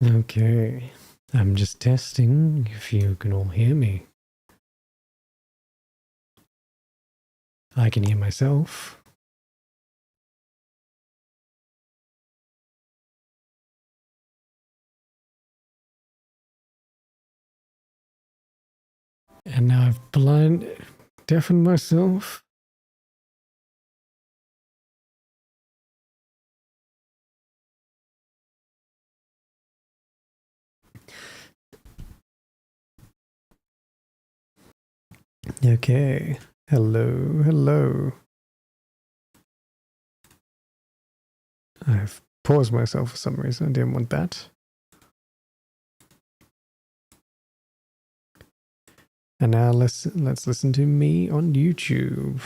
Okay, I'm just testing if you can all hear me. I can hear myself. And now I've deafened myself. Okay, hello. I've paused myself for some reason. I didn't want that. And now let's listen to me on YouTube.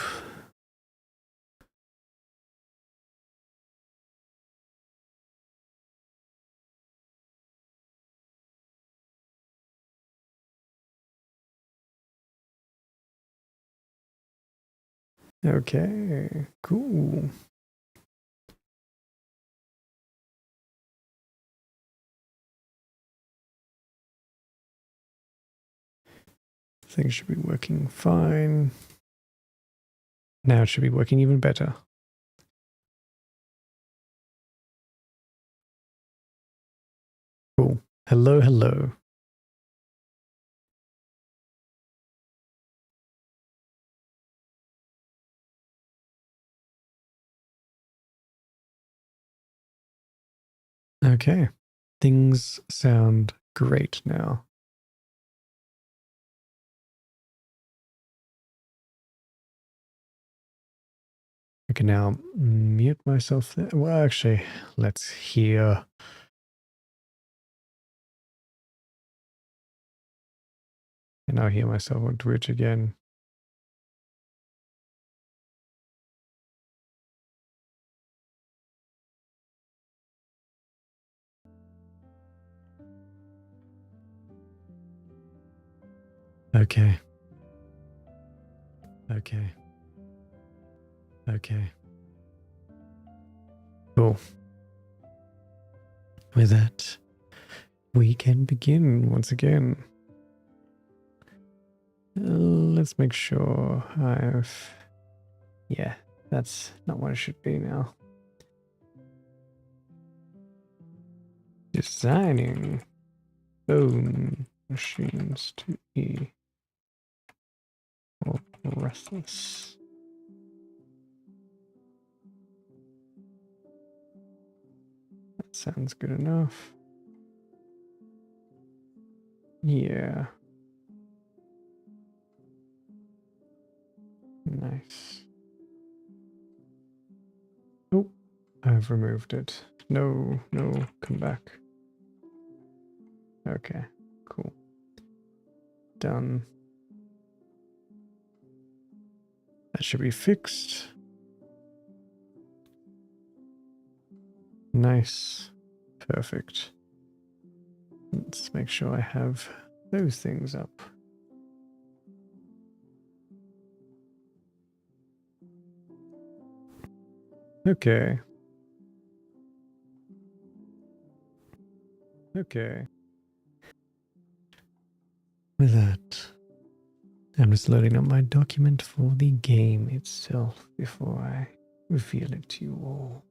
Okay, cool. Things should be working fine. Now it should be working even better. Cool. Hello. Okay, things sound great now. I can now mute myself there. Well, actually, let's hear. And I'll hear myself on Twitch again. Okay. Cool. With that, we can begin once again. Let's make sure yeah, that's not what it should be now. Designing bone machines to be more restless. That sounds good enough. Yeah. Nice. Oh, I've removed it. No, come back. Okay, cool. Done. That should be fixed. Nice. Perfect. Let's make sure I have those things up. Okay. With that, I'm just loading up my document for the game itself before I reveal it to you all.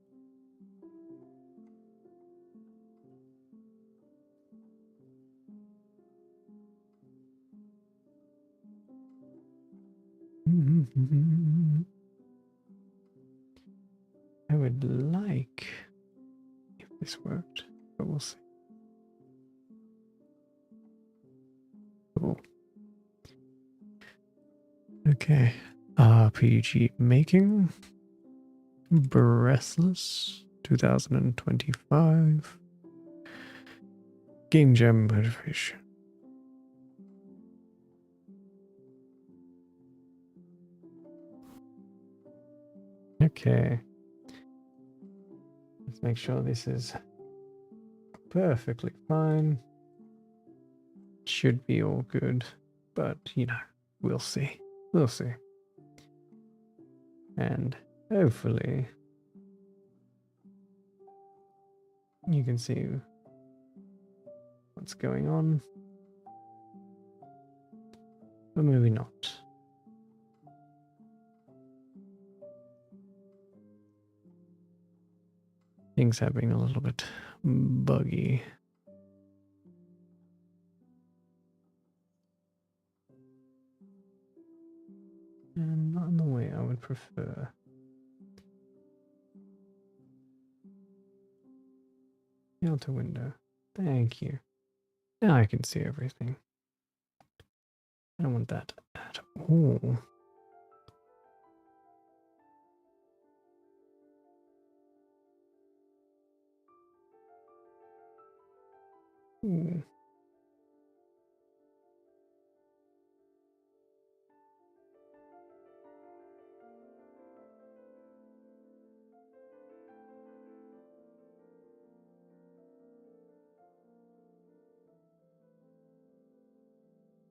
I would like if this worked, but we'll see. Cool. Okay. RPG making. Breathless 2025. Game Jam motivation. Okay. Let's make sure this is perfectly fine. Should be all good, but you know, we'll see. And hopefully you can see what's going on. But maybe not. Things have been a little bit buggy. And not in the way I would prefer. Outer window. Thank you. Now I can see everything. I don't want that at all. Ooh.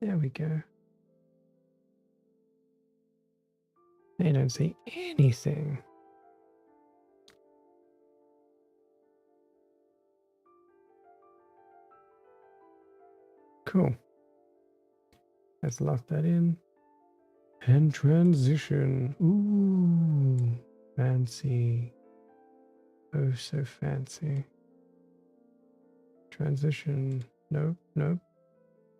There we go. They don't see anything. Cool. Let's lock that in. And transition. Ooh, fancy. Oh, so fancy. Transition. Nope, nope.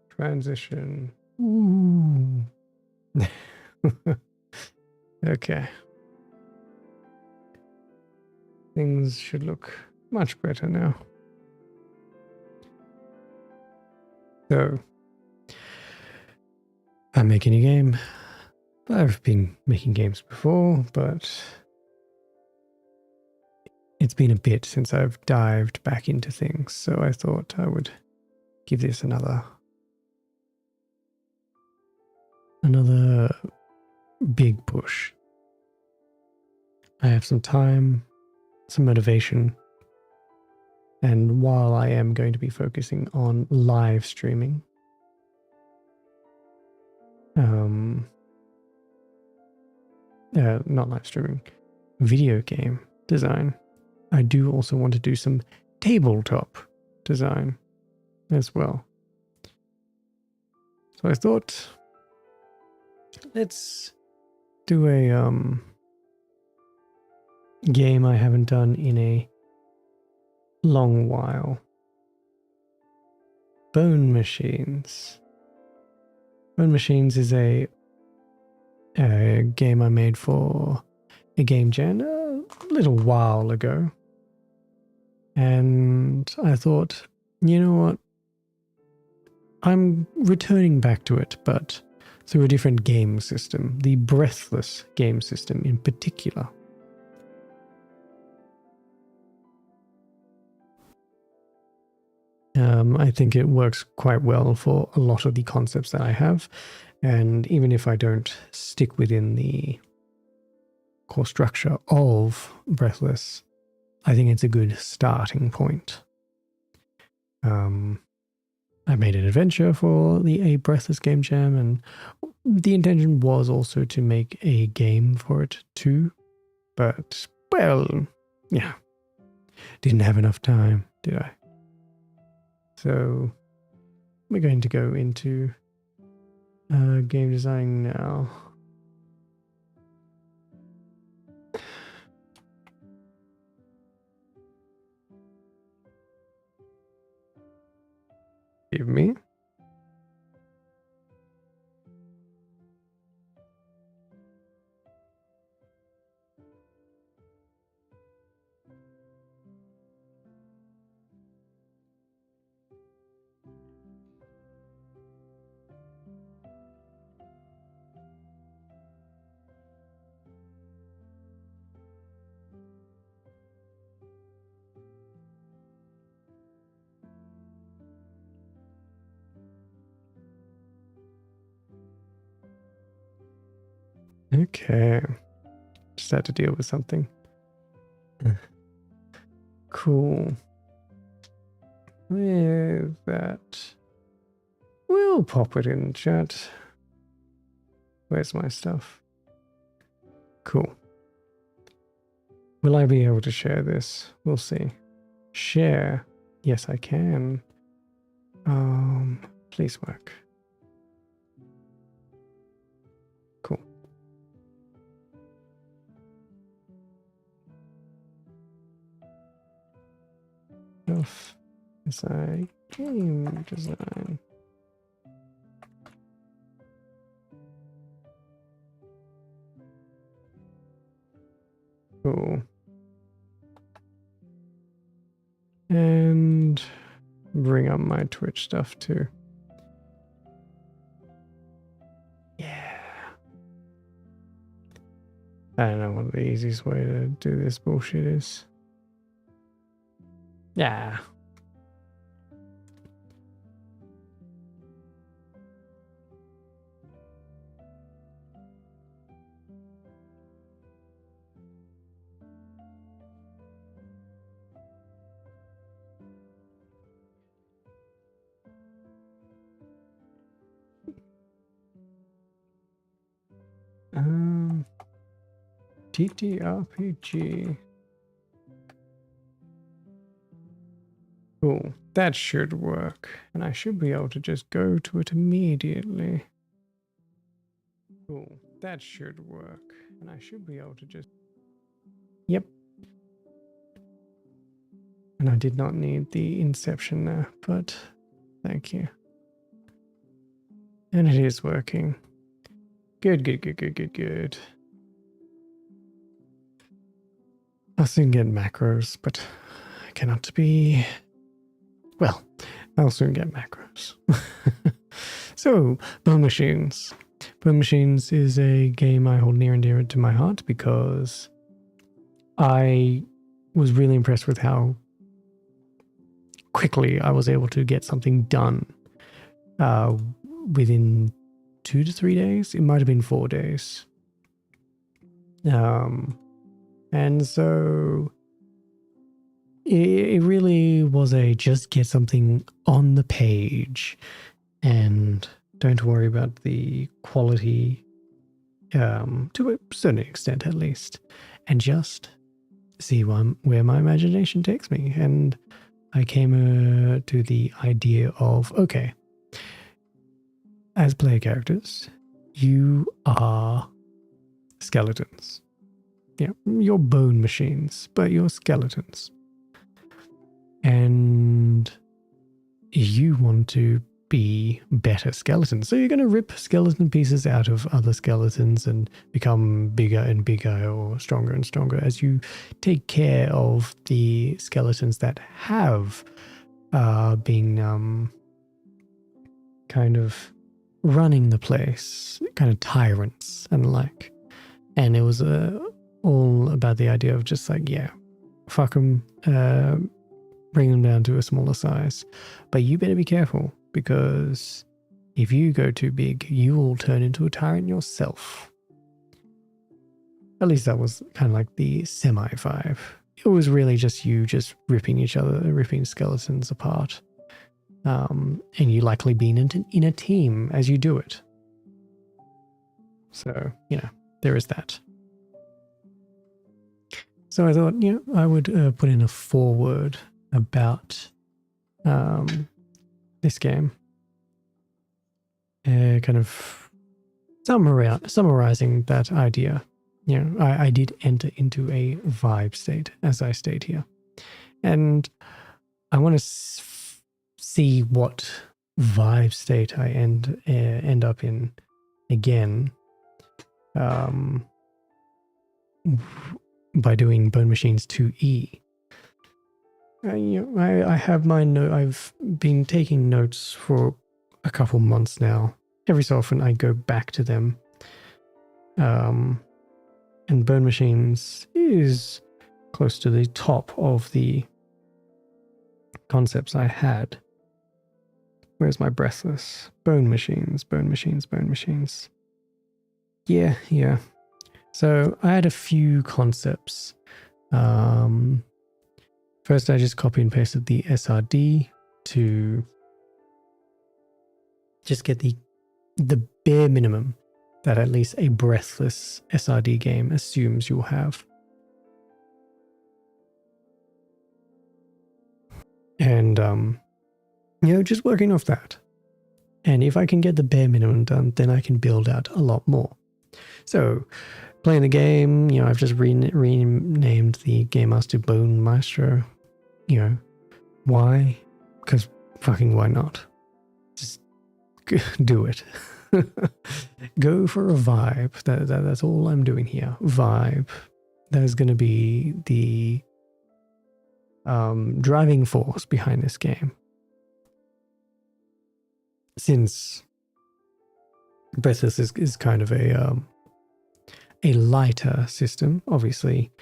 Transition. Ooh. Okay. Things should look much better now. So, I'm making a game. I've been making games before, but it's been a bit since I've dived back into things, so I thought I would give this another big push. I have some time, some motivation, and while I am going to be focusing on live streaming, not live streaming, video game design, I do also want to do some tabletop design as well. So I thought, let's do a game I haven't done in a long while. Bone Machines. Bone Machines is a game I made for a game jam a little while ago. And I thought, you know what? I'm returning back to it, but through a different game system, the Breathless game system in particular. I think it works quite well for a lot of the concepts that I have. And even if I don't stick within the core structure of Breathless, I think it's a good starting point. I made an adventure for a Breathless game jam, and the intention was also to make a game for it too. But, well, yeah, didn't have enough time, did I? So we're going to go into game design now. Give me. Okay. Just had to deal with something. Cool. There's that. We'll pop it in chat. Where's my stuff? Cool. Will I be able to share this? We'll see. Share. Yes, I can. Please work. Cool. Self design, game design. Cool. And bring up my Twitch stuff too. Yeah. I don't know what the easiest way to do this bullshit is. Yeah. TTRPG. Cool. That should work. And I should be able to just go to it immediately. Cool. That should work. And I should be able to just... Yep. And I did not need the inception there, but thank you. And it is working. Good, good, good, good, good, good. I'll soon get macros, but I cannot be... Well, I'll soon get macros. So, Bone Machines. Bone Machines is a game I hold near and dear to my heart because I was really impressed with how quickly I was able to get something done within 2 to 3 days. It might have been 4 days. And so it really was a just get something on the page and don't worry about the quality to a certain extent at least, and just see where my imagination takes me. And I came to the idea of, okay, as player characters, you are skeletons. Yeah, you're bone machines, but you're skeletons. And you want to be better skeletons. So you're going to rip skeleton pieces out of other skeletons and become bigger and bigger or stronger and stronger as you take care of the skeletons that have been kind of running the place, kind of tyrants and like. And it was all about the idea of just like, yeah, fuck them, bring them down to a smaller size. But you better be careful, because if you go too big, you will turn into a tyrant yourself. At least that was kind of like the semi-vibe. It was really just you just ripping skeletons apart. And you likely being in a team as you do it. So, you know, there is that. So I thought, you know, I would put in a foreword about this game. Kind of summarizing that idea. You know, I did enter into a vibe state, as I state here. And I want to see what vibe state I end up in again by doing Bone Machines 2E. You know, I have my note. I've been taking notes for a couple months now. Every so often I go back to them. And Bone Machines is close to the top of the concepts I had. Where's my breathless? Bone Machines, Bone Machines, Bone Machines. Yeah. So I had a few concepts. First, I just copy and pasted the SRD to just get the bare minimum that at least a breathless SRD game assumes you'll have. And just working off that. And if I can get the bare minimum done, then I can build out a lot more. So playing the game, I've just renamed the Game Master Bone Maestro. Why? Because fucking why not? Just do it. Go for a vibe. That's all I'm doing here. Vibe. That is going to be the driving force behind this game. Since Breathless is kind of a lighter system, obviously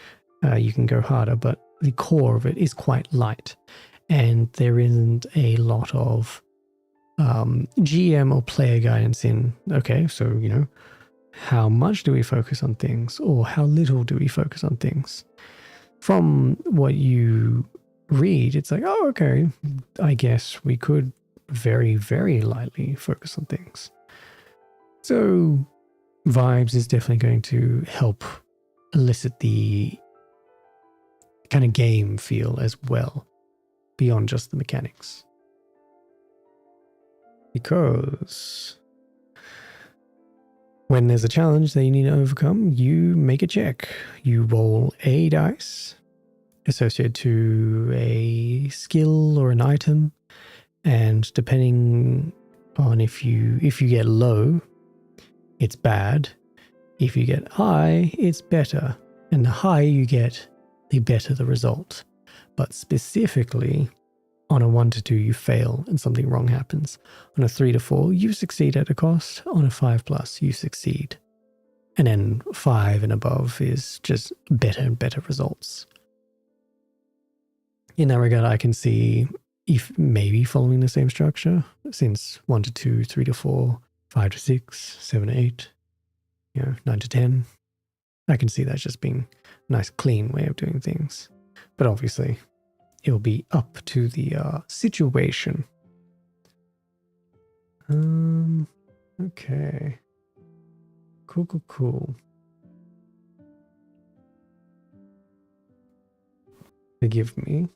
you can go harder, but the core of it is quite light, and there isn't a lot of GM or player guidance in, okay, so, how much do we focus on things, or how little do we focus on things? From what you read, it's like, oh, okay, I guess we could very, very lightly focus on things. So vibes is definitely going to help elicit the kind of game feel as well, beyond just the mechanics. Because when there's a challenge that you need to overcome, you make a check. You roll a dice associated to a skill or an item, and depending on if you get low, it's bad. If you get high, it's better. And the higher you get, the better the result. But specifically, on a 1 to 2, you fail and something wrong happens. On a 3 to 4, you succeed at a cost. On a 5+, you succeed. And then 5 and above is just better and better results. In that regard, I can see if maybe following the same structure, since 1 to 2, 3 to 4, 5 to 6, 7 to 8, 9 to 10. I can see that just being a nice, clean way of doing things. But obviously, it'll be up to the situation. Okay. Cool. Forgive me.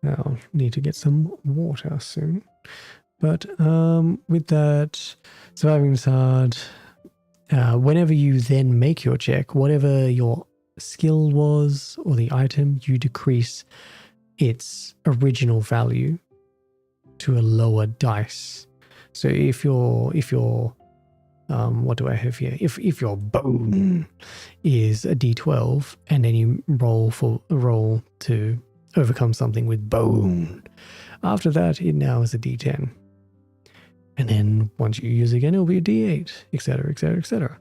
I'll need to get some water soon. But with that, surviving is hard. Whenever you then make your check, whatever your skill was or the item, you decrease its original value to a lower dice. So if your what do I have here? If your bone is a D12 and then you roll to overcome something with bone, after that it now is a D10. And then once you use it again, it'll be a D8, etc., etc., etc.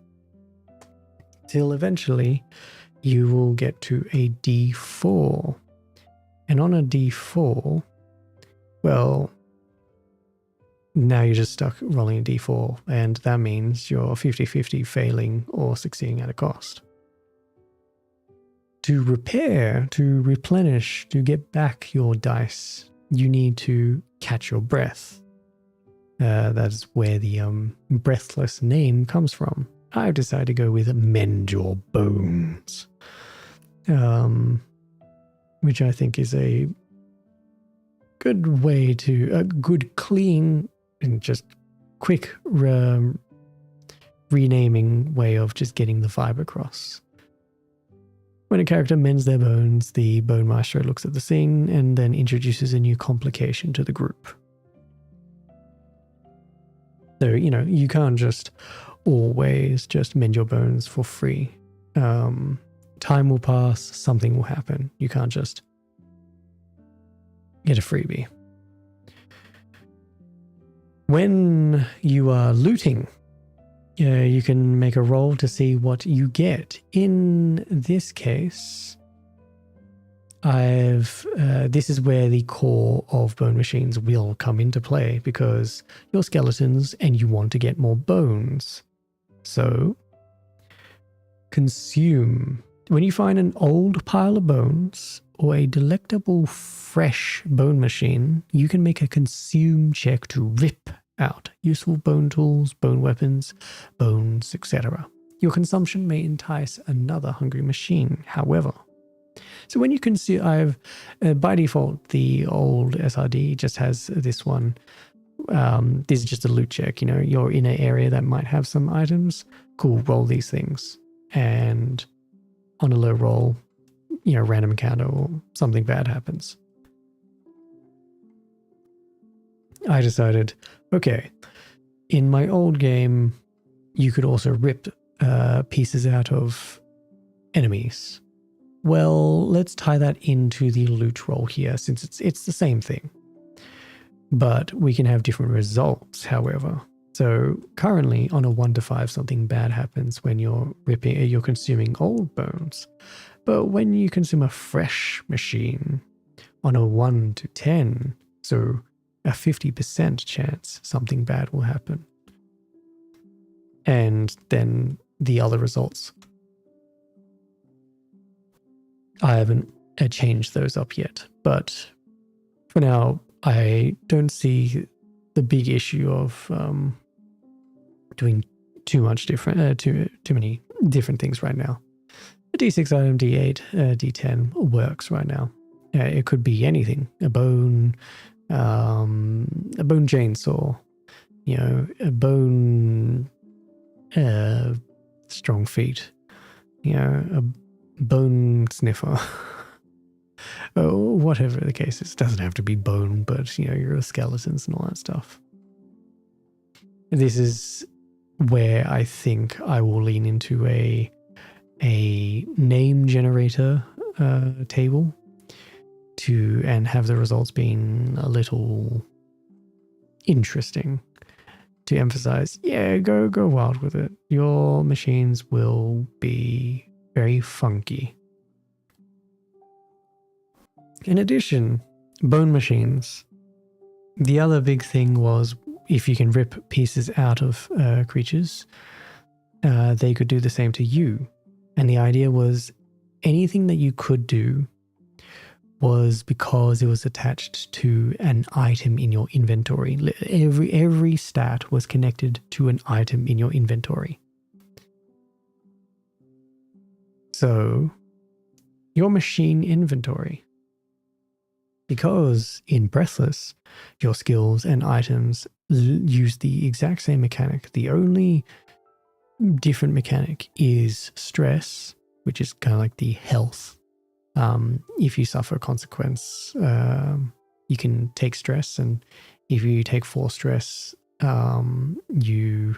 Till eventually you will get to a D4. And on a D4, well, now you're just stuck rolling a D4, and that means you're 50-50 failing or succeeding at a cost. To repair, to replenish, to get back your dice, you need to catch your breath. That's where the breathless name comes from. I've decided to go with mend your bones, which I think is a good way to, a good clean and just quick renaming way of just getting the vibe across. When a character mends their bones, the Bone Maestro looks at the scene and then introduces a new complication to the group. So, you can't just always just mend your bones for free. Time will pass, something will happen. You can't just get a freebie. When you are looting, you can make a roll to see what you get. In this case, this is where the core of bone machines will come into play, because you're skeletons and you want to get more bones. So, consume. When you find an old pile of bones or a delectable fresh bone machine, you can make a consume check to rip out useful bone tools, bone weapons, bones, etc. Your consumption may entice another hungry machine. However, So when you can see, by default, the old SRD just has this one. This is just a loot check. You're in an area that might have some items. Cool, roll these things. And on a low roll, random encounter or something bad happens. I decided, okay, in my old game, you could also rip pieces out of enemies. Well, let's tie that into the loot roll here, since it's the same thing. But we can have different results, however. So currently on a 1 to 5, something bad happens when you're consuming old bones. But when you consume a fresh machine on a 1 to 10, so a 50% chance something bad will happen. And then the other results. I haven't changed those up yet, but for now, I don't see the big issue of doing too many different things right now. A D6 item, D8, D10 works right now. It could be anything: a bone chainsaw, a bone strong feet, a bone sniffer. Whatever the case is, it doesn't have to be bone, but your skeletons and all that stuff. This is where I think I will lean into a name generator table and have the results being a little interesting, to emphasize, go wild with it. Your machines will be very funky. In addition, bone machines. The other big thing was, if you can rip pieces out of creatures, they could do the same to you. And the idea was, anything that you could do was because it was attached to an item in your inventory. Every stat was connected to an item in your inventory. So, your machine inventory. Because in Breathless, your skills and items use the exact same mechanic. The only different mechanic is stress, which is kind of like the health. If you suffer a consequence, you can take stress, and if you take 4 stress, you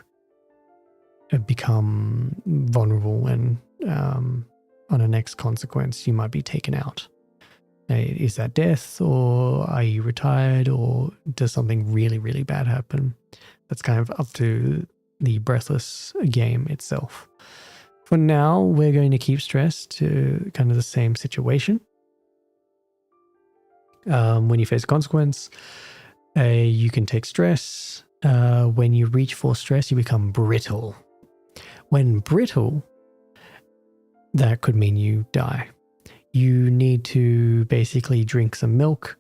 become vulnerable, and on a next consequence, you might be taken out. Is that death, or are you retired, or does something really, really bad happen? That's kind of up to the Breathless game itself. For now, we're going to keep stress to kind of the same situation. When you face a consequence, you can take stress. When you reach for stress, you become brittle. When brittle, that could mean you die. You need to basically drink some milk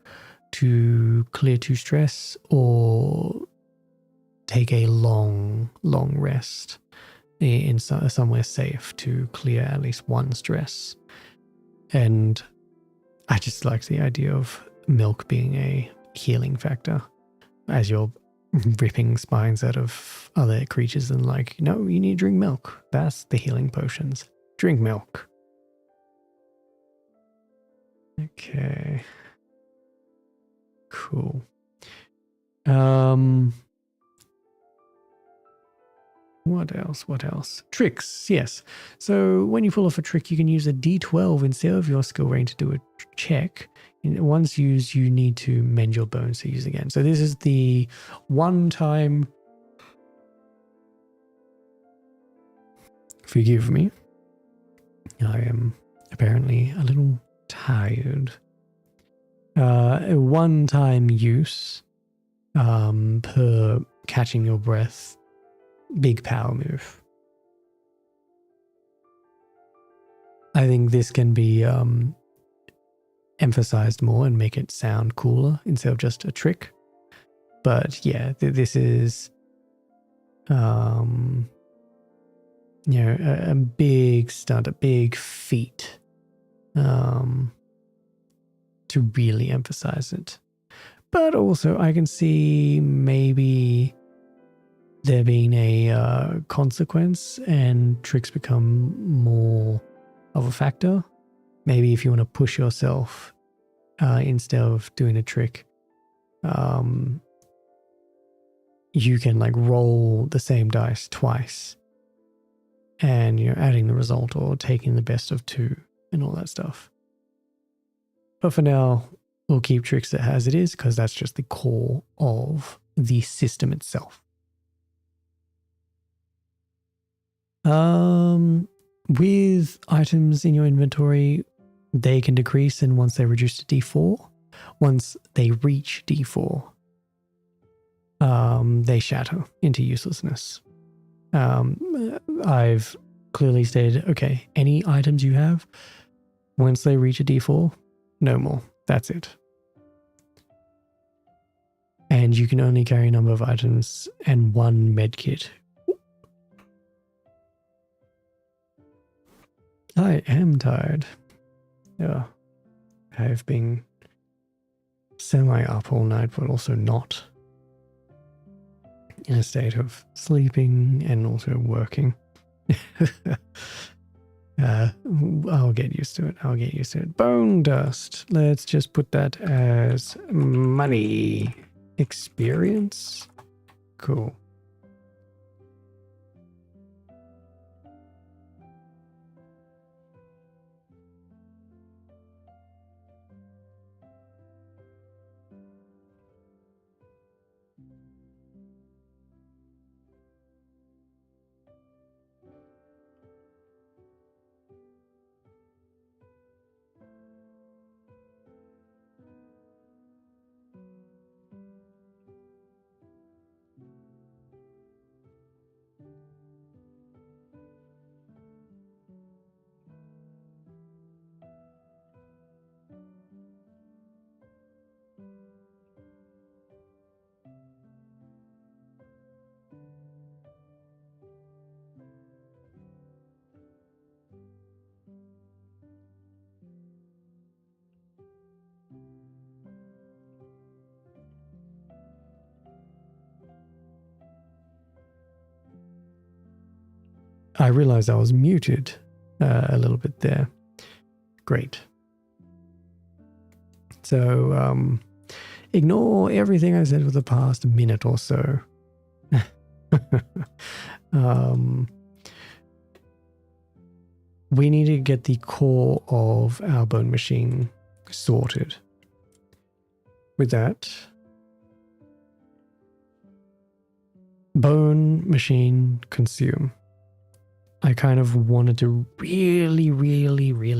to clear 2 stress, or take a long, long rest in somewhere safe to clear at least 1 stress. And I just like the idea of milk being a healing factor as you're ripping spines out of other creatures, and no, you need to drink milk. That's the healing potions. Drink milk. Okay. Cool. What else? Tricks, yes. So when you pull off a trick, you can use a D12 instead of your skill range to do a check. And once used, you need to mend your bones to use again. So this is the one time. Forgive me. I am apparently a little tired. A one-time use per catching your breath. Big power move. I think this can be emphasized more and make it sound cooler instead of just a trick. But yeah, this is a big stunt, a big feat to really emphasize it. But also I can see maybe there being a consequence and tricks become more of a factor. Maybe if you want to push yourself instead of doing a trick, you can like roll the same dice twice and you're adding the result or taking the best of two and all that stuff. But for now, we'll keep tricks as it is because that's just the core of the system itself. With items in your inventory, they can decrease, and once they reduce to D4, once they reach D4, they shatter into uselessness. I've clearly stated, okay, any items you have, once they reach a D4, no more. That's it. And you can only carry a number of items and one medkit. I am tired. Yeah. I've been semi-up all night, but also not. In a state of sleeping and also working. I'll get used to it. Bone dust. Let's just put that as money. Experience. Cool. I realized I was muted a little bit there. Great. So ignore everything I said for the past minute or so. We need to get the core of our bone machine sorted. With that, bone machine consume. I kind of wanted to really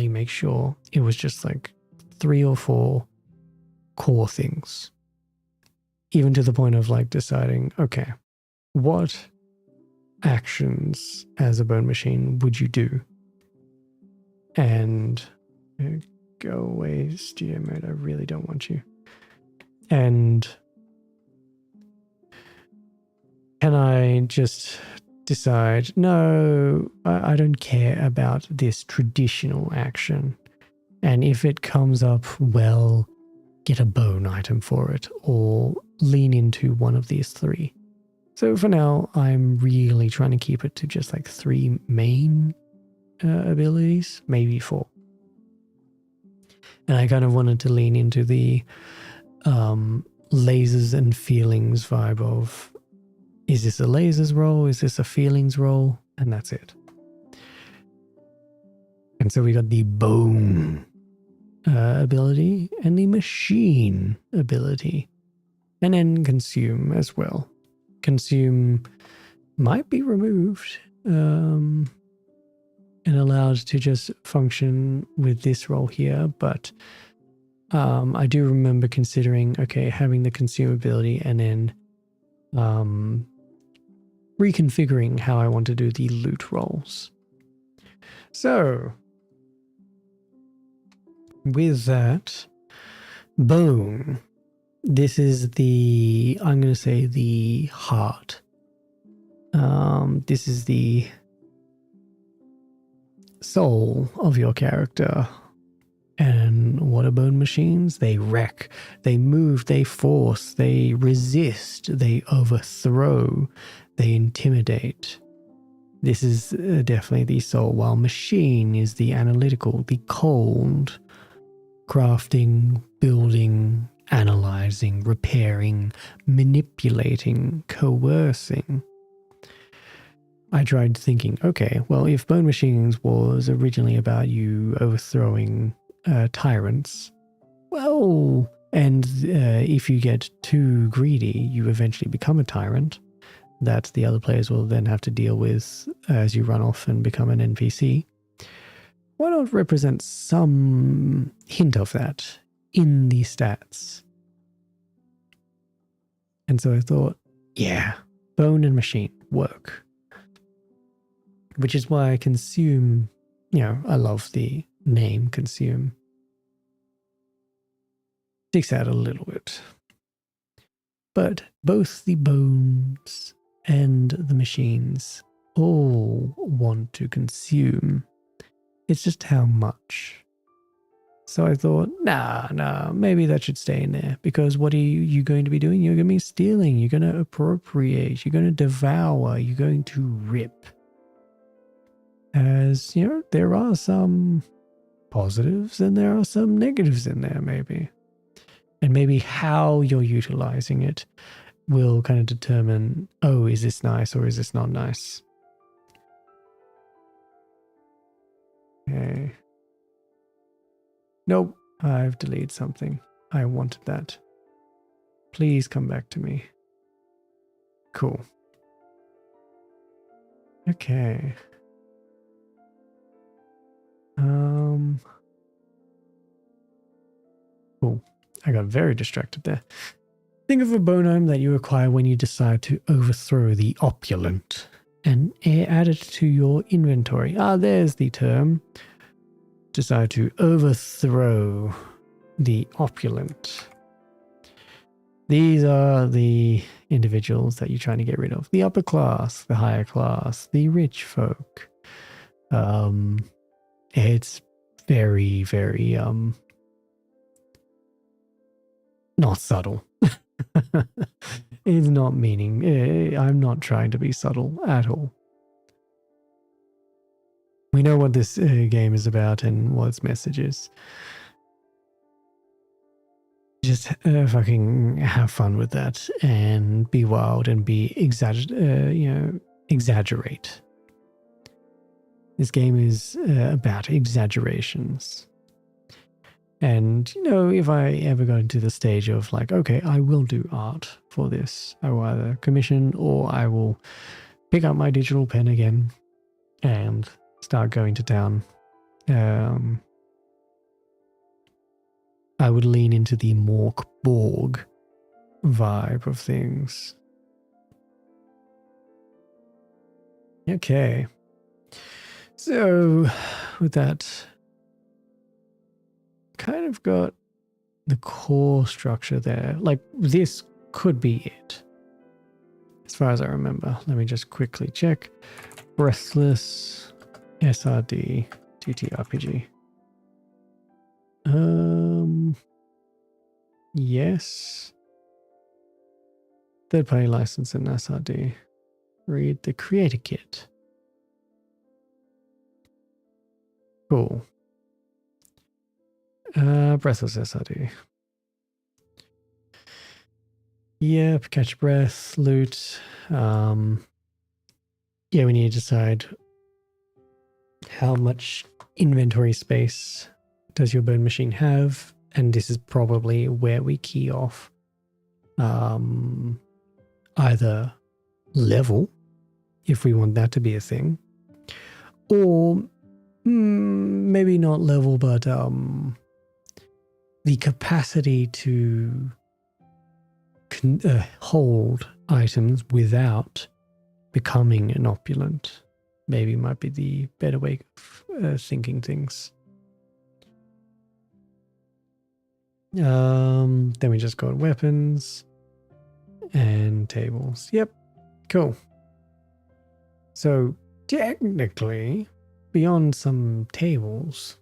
make sure it was just like 3 or 4 core things. Even to the point of like deciding, okay, what actions as a bone machine would you do? And go away, studio mode, I really don't want you. And can I just decide, no, I don't care about this traditional action. And if it comes up, well, get a bone item for it or lean into one of these 3. So for now, I'm really trying to keep it to just like 3 main abilities, maybe 4. And I kind of wanted to lean into the lasers and feelings vibe of, is this a lasers roll? Is this a feelings roll? And that's it. And so we got the bone ability and the machine ability. And then consume as well. Consume might be removed and allowed to just function with this roll here. But I do remember considering, okay, having the consume ability and then reconfiguring how I want to do the loot rolls. So, with that, bone. This is the, I'm going to say the heart. This is the soul of your character. And what are bone machines? They wreck, they move, they force, they resist, they overthrow, they intimidate. This is definitely the soul, while machine is the analytical, the cold, crafting, building, analyzing, repairing, manipulating, coercing. I tried thinking, okay, well, if Bone Machines was originally about you overthrowing tyrants, well, and if you get too greedy, you eventually become a tyrant that the other players will then have to deal with as you run off and become an NPC. Why not represent some hint of that in the stats? And so I thought, yeah, bone and machine work. Which is why I consume, I love the name consume. Sticks out a little bit. But both the bones and the machines all want to consume. It's just how much. So I thought, nah, maybe that should stay in there. Because what are you going to be doing? You're going to be stealing. You're going to appropriate. You're going to devour. You're going to rip. As, there are some positives and there are some negatives in there, maybe. And maybe how you're utilizing it will kind of determine, oh, is this nice or is this not nice? Okay. Nope, I've deleted something. I wanted that. Please come back to me. Cool. Okay. Cool. I got very distracted there. Think of a bonome that you acquire when you decide to overthrow the opulent and add it to your inventory. There's the term. Decide to overthrow the opulent. These are the individuals that you're trying to get rid of. The upper class, the higher class, the rich folk. It's very, very not subtle. It's not meaning. I'm not trying to be subtle at all. We know what this game is about and what its message is. Just fucking have fun with that and be wild and be exaggerate. This game is about exaggerations. And, if I ever got into the stage of like, okay, I will do art for this, I will either commission or I will pick up my digital pen again and start going to town. I would lean into the Mork Borg vibe of things. Okay. So, with that, kind of got the core structure there. Like, this could be it. As far as I remember. Let me just quickly check. Breathless, SRD, TTRPG. Yes. Third-party license in SRD. Read the creator kit. Cool. Breathless SRD. Yep, catch breath, loot. Yeah, we need to decide how much inventory space does your bone machine have, and this is probably where we key off. Either level, if we want that to be a thing, or maybe not level, but the capacity to hold items without becoming an opulent. Maybe might be the better way of thinking things. Then we just got weapons and tables. Yep, cool. So technically, beyond some tables,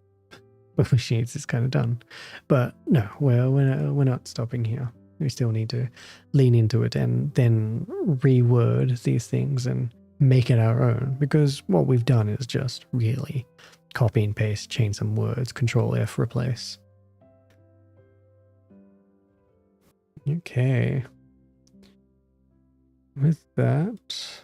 with machines is kind of done. But no, we're not stopping here. We still need to lean into it and then reword these things and make it our own, because what we've done is just really copy and paste, change some words, Control F, replace. Okay. With that,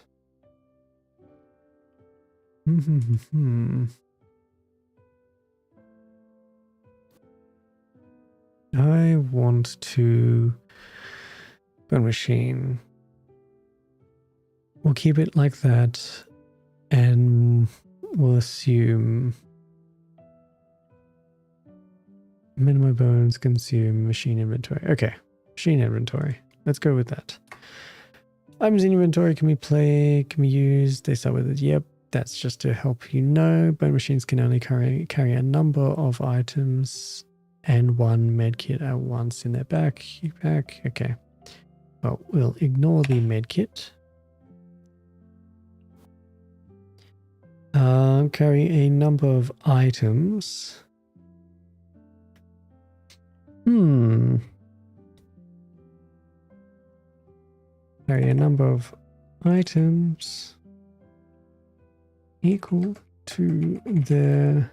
I want to burn machine. We'll keep it like that, and we'll assume minimum bones consume machine inventory. Okay, machine inventory. Let's go with that. Items in inventory can we use? They start with it. Yep, that's just to help you know. Bone machines can only carry a number of items and one medkit at once in their backpack. Okay. Well, we'll ignore the medkit. Carry a number of items. Carry a number of items equal to their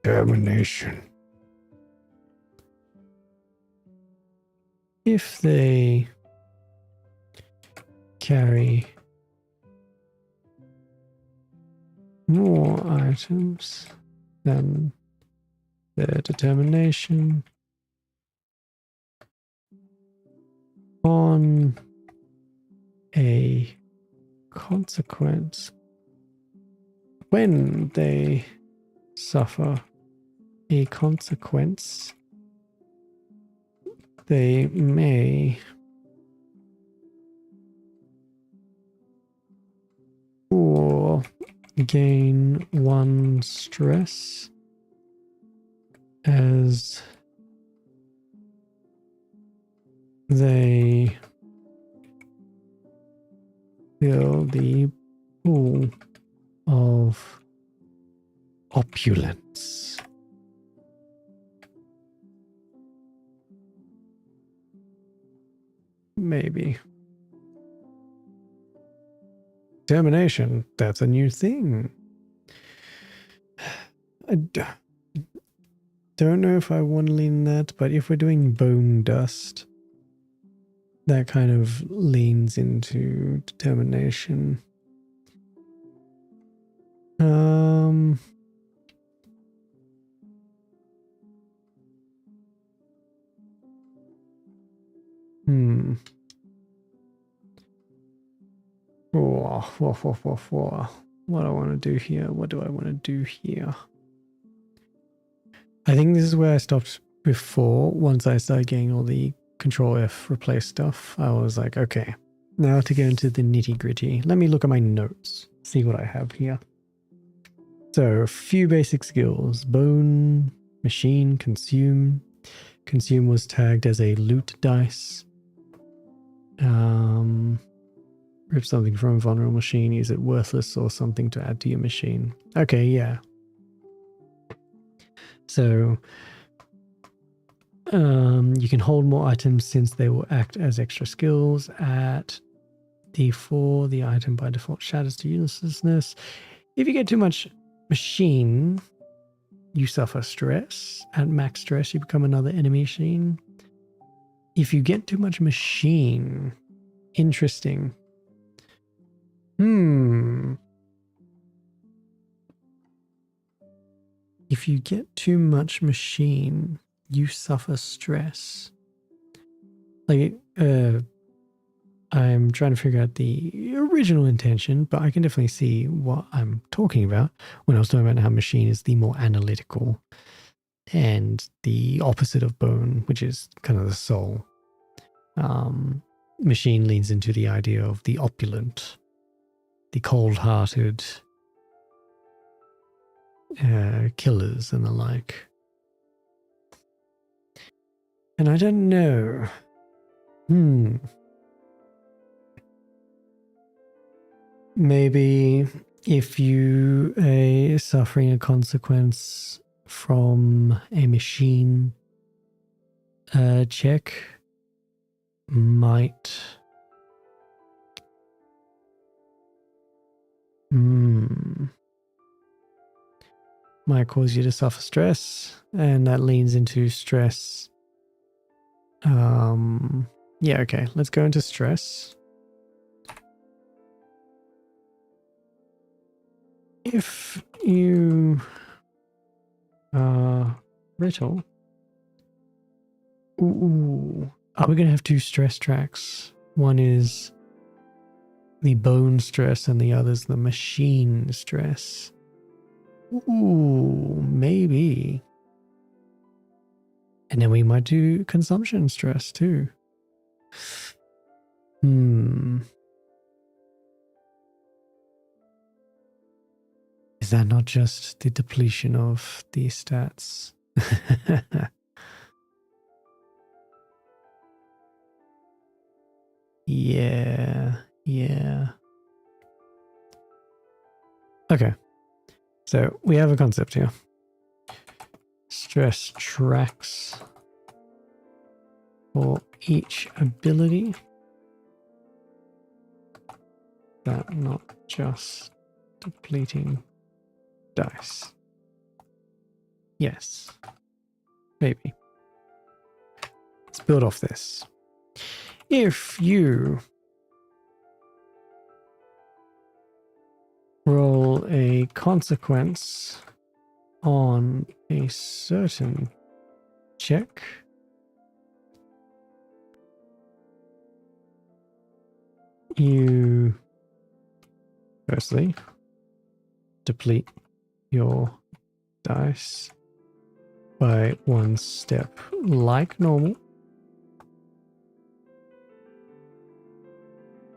termination. If they carry more items than their determination on a consequence, when they suffer a consequence, they may or gain 1 stress as they fill the pool of opulence. Maybe. Termination, that's a new thing. I don't know if I want to lean that, but if we're doing bone dust, that kind of leans into determination. What do I want to do here? What do I want to do here? I think this is where I stopped before. Once I started getting all the Control F replace stuff, I was like, okay, now to get into the nitty gritty. Let me look at my notes, see what I have here. So a few basic skills: bone, machine, consume. Consume was tagged as a loot dice. Rip something from a vulnerable machine. Is it worthless or something to add to your machine? Okay, yeah. So you can hold more items since they will act as extra skills. At D4, the item by default shatters to uselessness. If you get too much machine, you suffer stress. At max stress, you become another enemy machine. If you get too much machine, interesting. If you get too much machine, you suffer stress. Like, I'm trying to figure out the original intention, but I can definitely see what I'm talking about when I was talking about how machine is the more analytical and the opposite of bone, which is kind of the soul. Machine leans into the idea of the opulent, the cold-hearted killers and the like. And I don't know. Maybe if you are suffering a consequence from a machine check, might might cause you to suffer stress, and that leans into stress. Yeah, okay, let's go into stress. If you brittle, are we gonna have two stress tracks? One is the bone stress and the other's the machine stress. Ooh, maybe. And then we might do consumption stress too. Is that not just the depletion of the stats? Yeah. Okay. So we have a concept here. Stress tracks for each ability. That not just depleting dice. Yes. Maybe. Let's build off this. If you roll a consequence on a certain check, you firstly deplete your dice by 1 step like normal.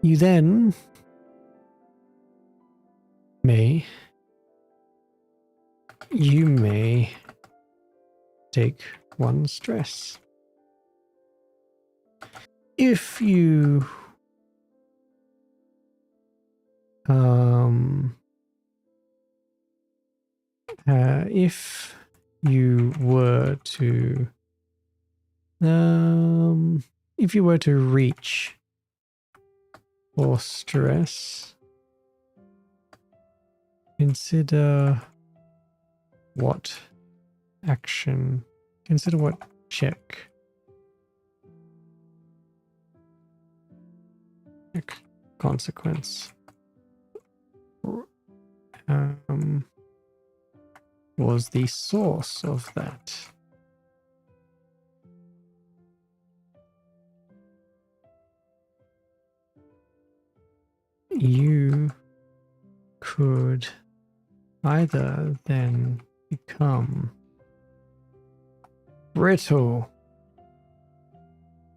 You then may take 1 stress. If you were to reach for stress, consider what action, consider what check consequence was the source of that. You could either then become brittle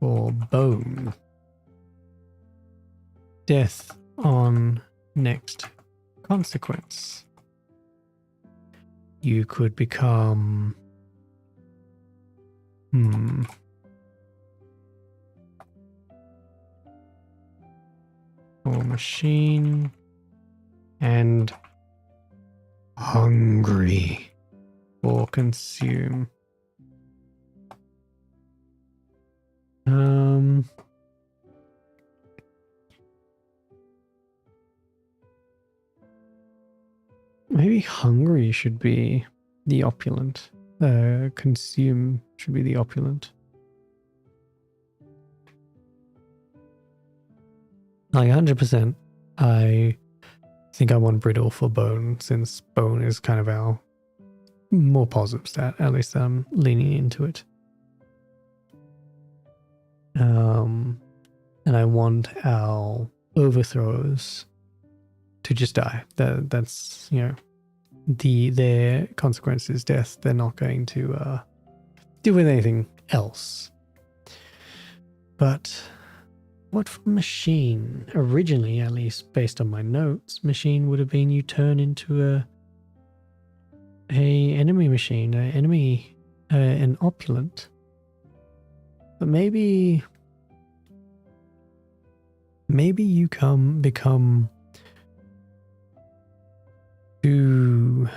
or bone. Death on next consequence. You could become or machine and hungry or consume. Maybe hungry should be the opulent. Consume should be the opulent. Like 100%, I think I want brittle for bone, since bone is kind of our more positive stat. At least I'm leaning into it. And I want our overthrows to just die. That's, you know, their consequence is death. They're not going to deal with anything else. But what for machine? Originally, at least based on my notes, machine would have been you turn into a enemy machine, an opulent. But maybe you become too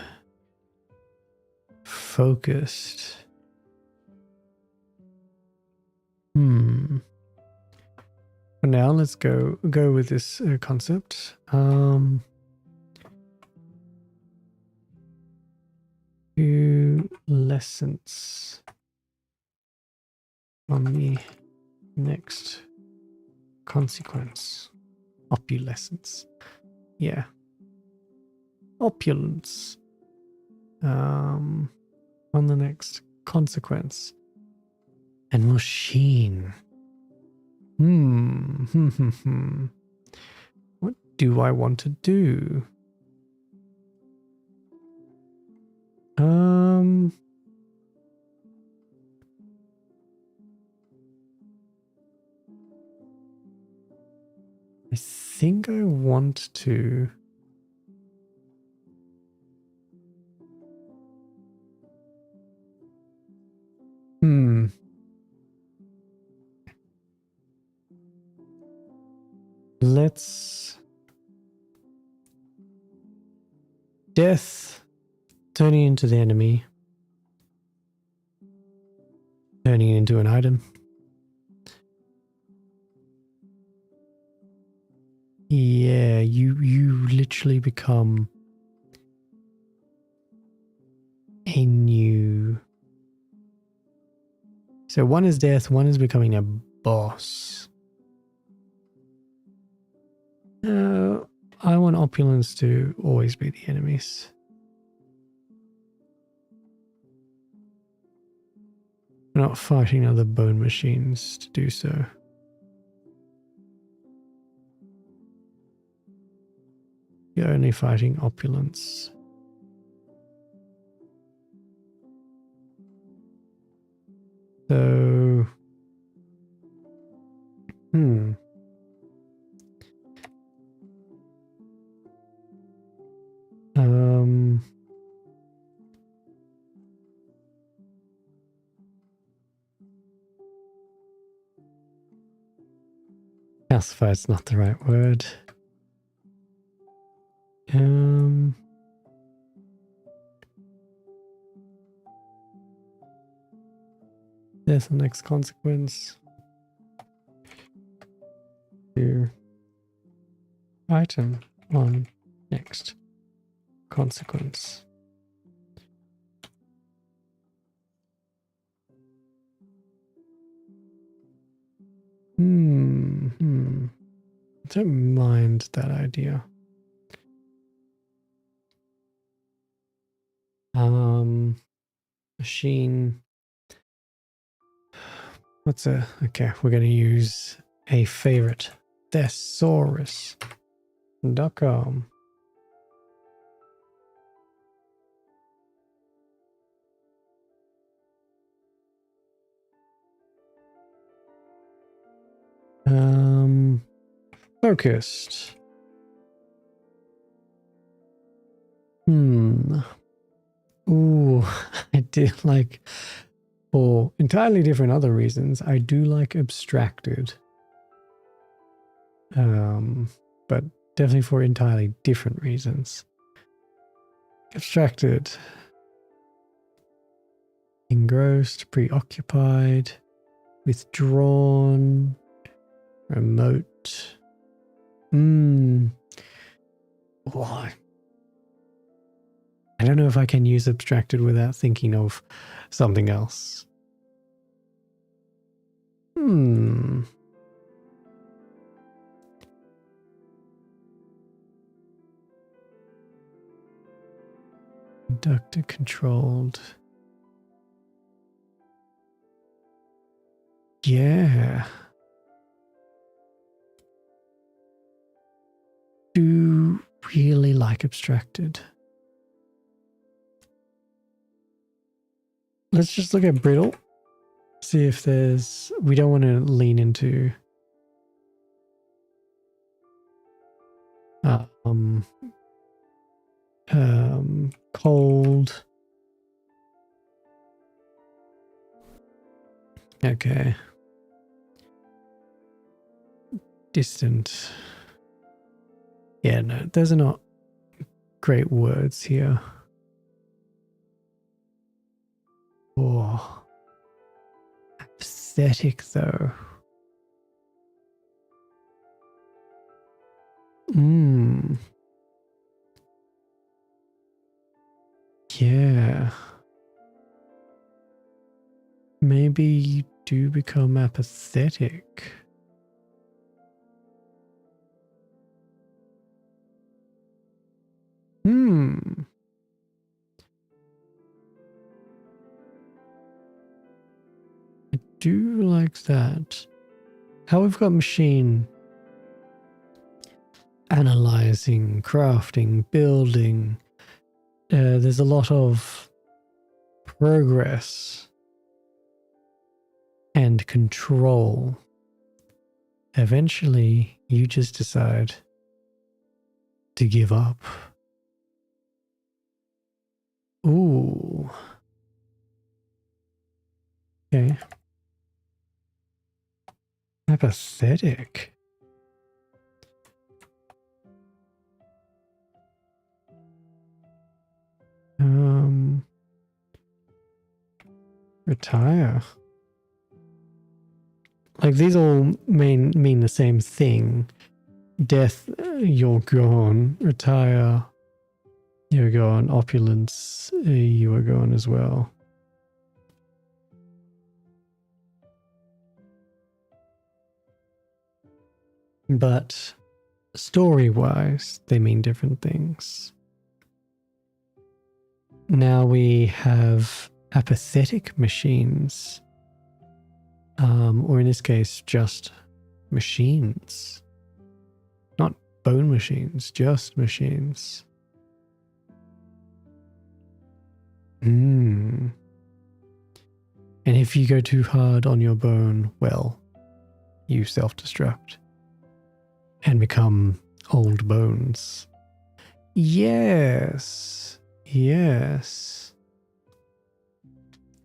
focused. For now, let's go with this concept. Two lessons on the next consequence. Opulescence. Yeah. Opulence. On the next consequence. And machine. What do I want to do? I think I want to let's death turning into the enemy, turning it into an item. Yeah, you literally become a new. So one is death, one is becoming a boss. I want opulence to always be the enemies. We're not fighting other bone machines to do so. You're only fighting opulence. So, calcify is not the right word. There's the next consequence. Here. Item on next consequence. Don't mind that idea. Machine. Okay, we're going to use a favorite. Thesaurus.com. Focused. Ooh, I do like, for entirely different other reasons, I do like abstracted. But definitely for entirely different reasons. Abstracted. Engrossed, preoccupied, withdrawn, remote. Why? I don't know if I can use abstracted without thinking of something else. Conductor controlled. Yeah. Do really like abstracted. Let's just look at brittle. See if there's... We don't want to lean into... cold. Okay. Distant. Yeah, no, those are not great words here. Oh, pathetic though. Yeah. Maybe you do become apathetic. I do like that. How we've got machine analyzing, crafting, building. There's a lot of progress and control. Eventually, you just decide to give up. Ooh. Okay. Apathetic. Retire. Like these all mean the same thing. Death, you're gone. Retire, you're gone. Opulence, you are gone as well. But story-wise, they mean different things. Now we have apathetic machines. Or in this case, just machines. Not bone machines, just machines. And if you go too hard on your bone, well, you self-destruct and become old bones. Yes. Yes.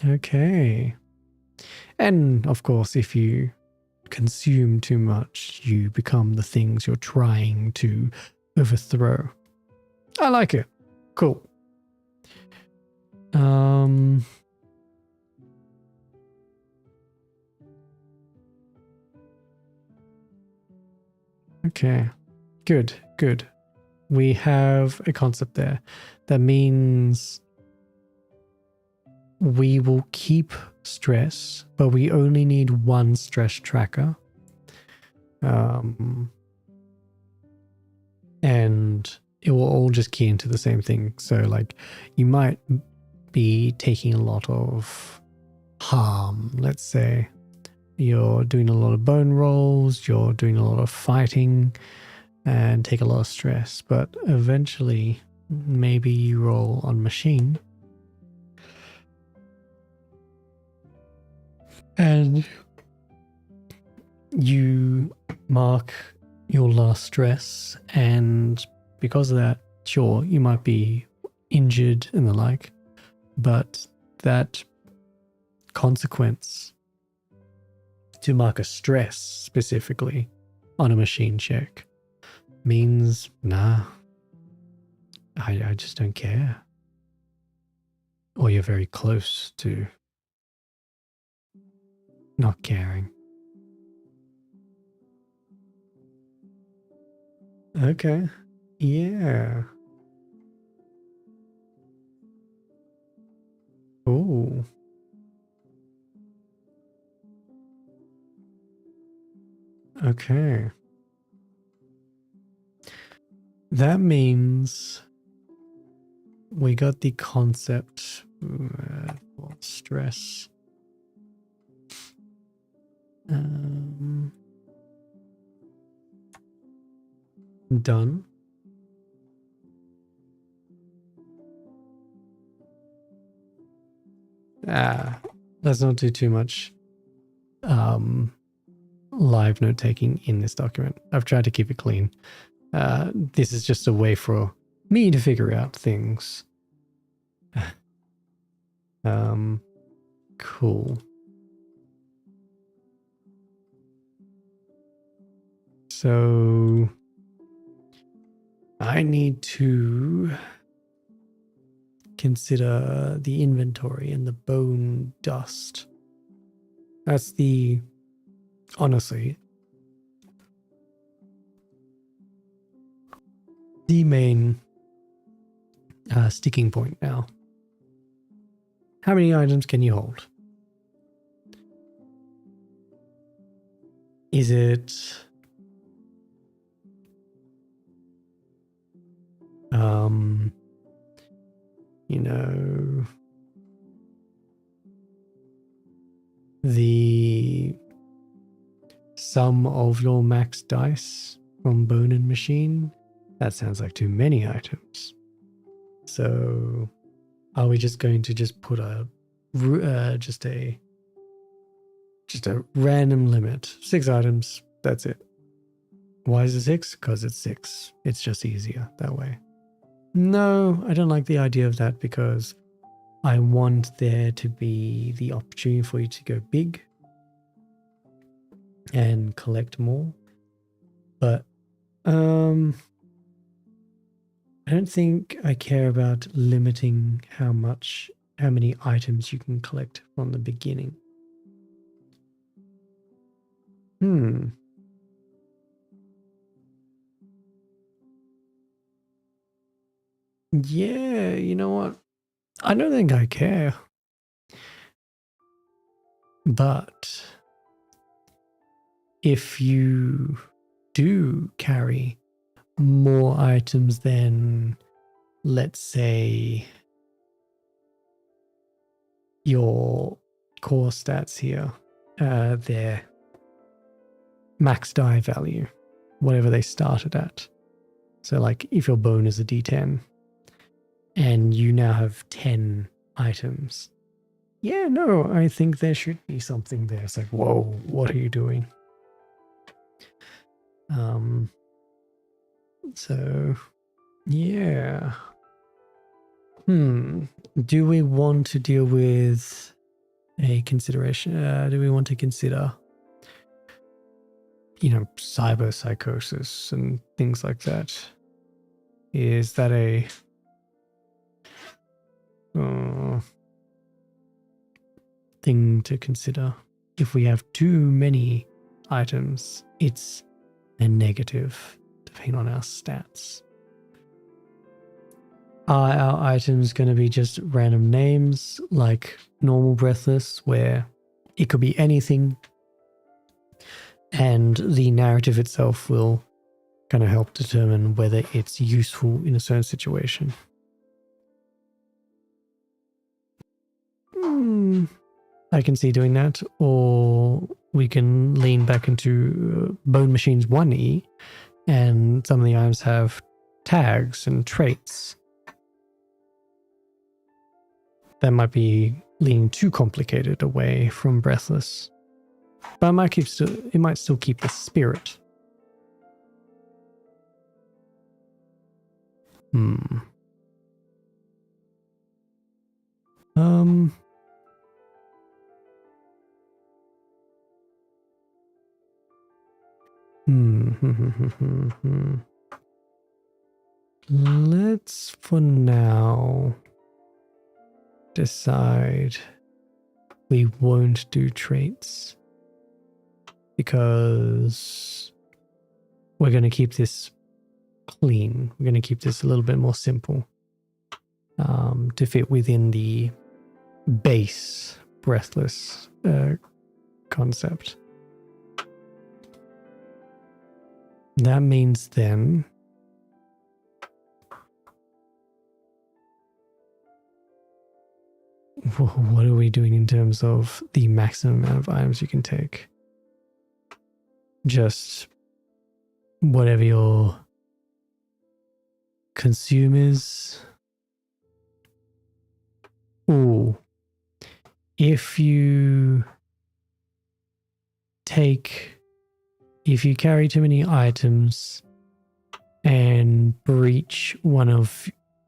Okay. And of course, if you consume too much, you become the things you're trying to overthrow. I like it. Cool. Okay. Good. We have a concept there. That means we will keep stress, but we only need one stress tracker. And it will all just key into the same thing. So like you might be taking a lot of harm. Let's say you're doing a lot of bone rolls, you're doing a lot of fighting and take a lot of stress, but eventually maybe you roll on machine and you mark your last stress, and because of that, sure, you might be injured and the like, but that consequence to mark a stress specifically on a machine check means, nah, I just don't care. Or you're very close to not caring. Okay. Yeah. Oh. Okay. That means we got the concept for stress. Done. Let's not do too much live note taking in this document. I've tried to keep it clean. This is just a way for me to figure out things. Cool. So I need to consider the inventory and the bone dust. That's honestly, the main sticking point now. How many items can you hold? Is it you know, the sum of your max dice from bone and machine? That sounds like too many items. So are we just going to just put just a random limit? 6 items, that's it. Why is it 6? Because it's 6. It's just easier that way. No, I don't like the idea of that, because I want there to be the opportunity for you to go big and collect more. But I don't think I care about limiting how many items you can collect from the beginning. Yeah, you know what? I don't think I care. But if you do carry more items than, let's say, your core stats here, their max die value, whatever they started at. So like if your bone is a D10 and you now have 10 items, yeah, no, I think there should be something there. It's like, whoa, what are you doing? So yeah. Do we want to deal with a consideration? Do we want to consider, cyber psychosis and things like that? Is that a thing to consider? If we have too many items, it's a negative, depending on our stats. Are our items going to be just random names like normal Breathless, where it could be anything and the narrative itself will kind of help determine whether it's useful in a certain situation? I can see doing that, or we can lean back into Bone Machines 1E, and some of the items have tags and traits. That might be leaning too complicated away from Breathless, but it might still keep the spirit. Let's for now decide we won't do traits, because we're going to keep this clean. We're going to keep this a little bit more simple, to fit within the base Breathless concept. That means then what are we doing in terms of the maximum amount of items you can take? Just whatever your consume is. Ooh. If you carry too many items and breach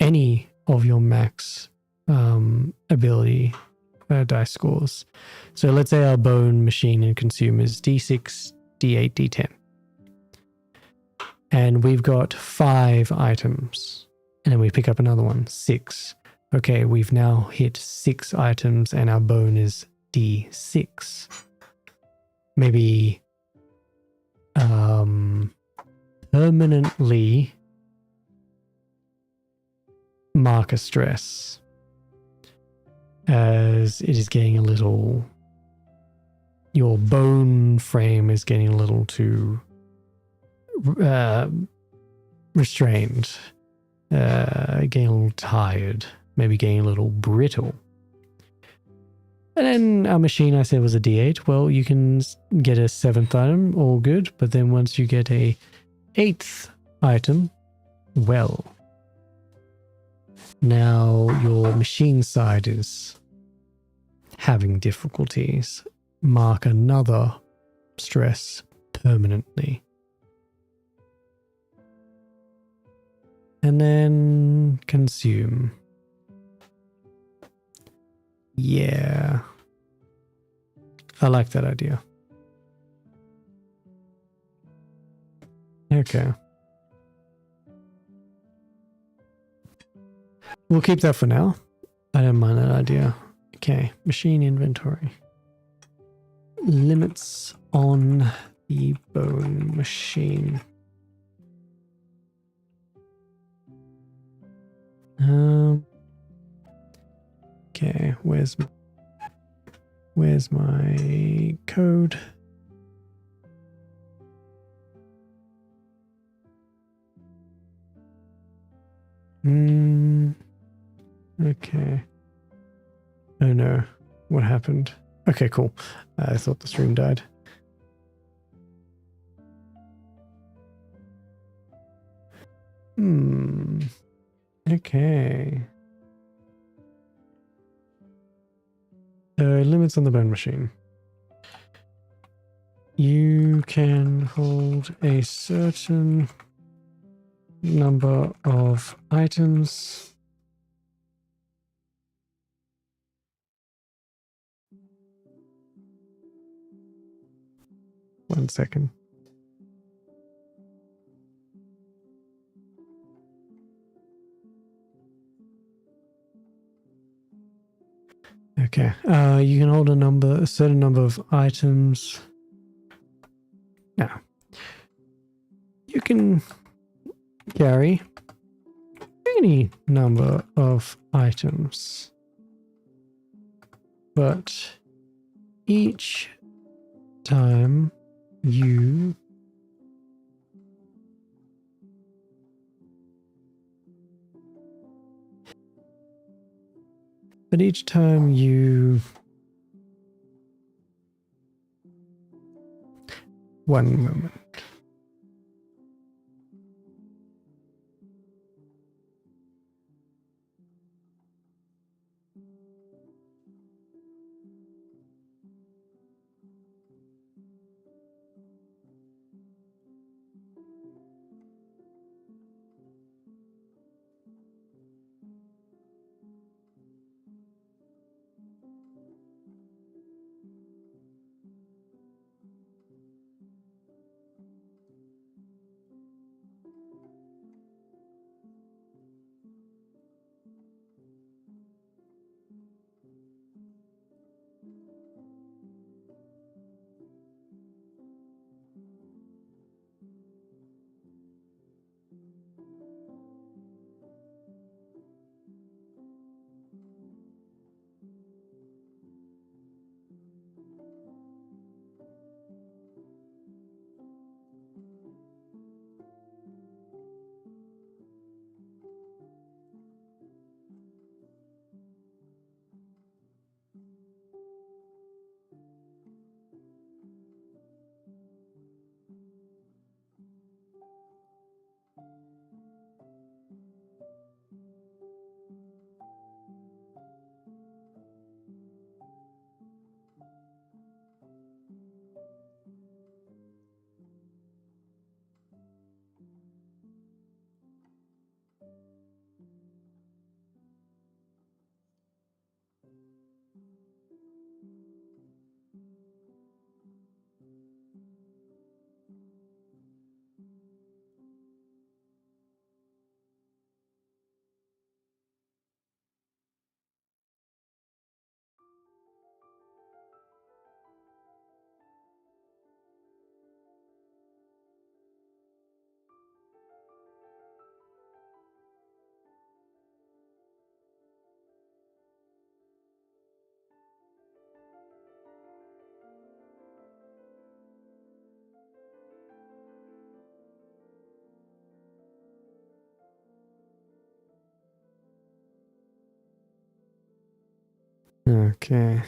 any of your max ability dice scores. So let's say our bone machine and consume is D6, D8, D10. And we've got 5 items. And then we pick up another one, 6. Okay, we've now hit 6 items and our bone is D6. Maybe permanently mark a stress as it is getting a little, your bone frame is getting a little too restrained, getting a little tired, maybe getting a little brittle. And then our machine I said was a D8. Well, you can get a 7th item, all good. But then once you get a 8th item, well, now your machine side is having difficulties. Mark another stress permanently. And then consume. Yeah. I like that idea. Okay. We'll keep that for now. I don't mind that idea. Okay. Machine inventory. Limits on the bone machine. Okay, where's my code? Okay. Oh no, what happened? Okay, cool. I thought the stream died. Okay. Limits on the bone machine. You can hold a certain number of items. One second. Okay. You can hold a certain number of items. Now, you can carry any number of items, but each time you one moment. Okay.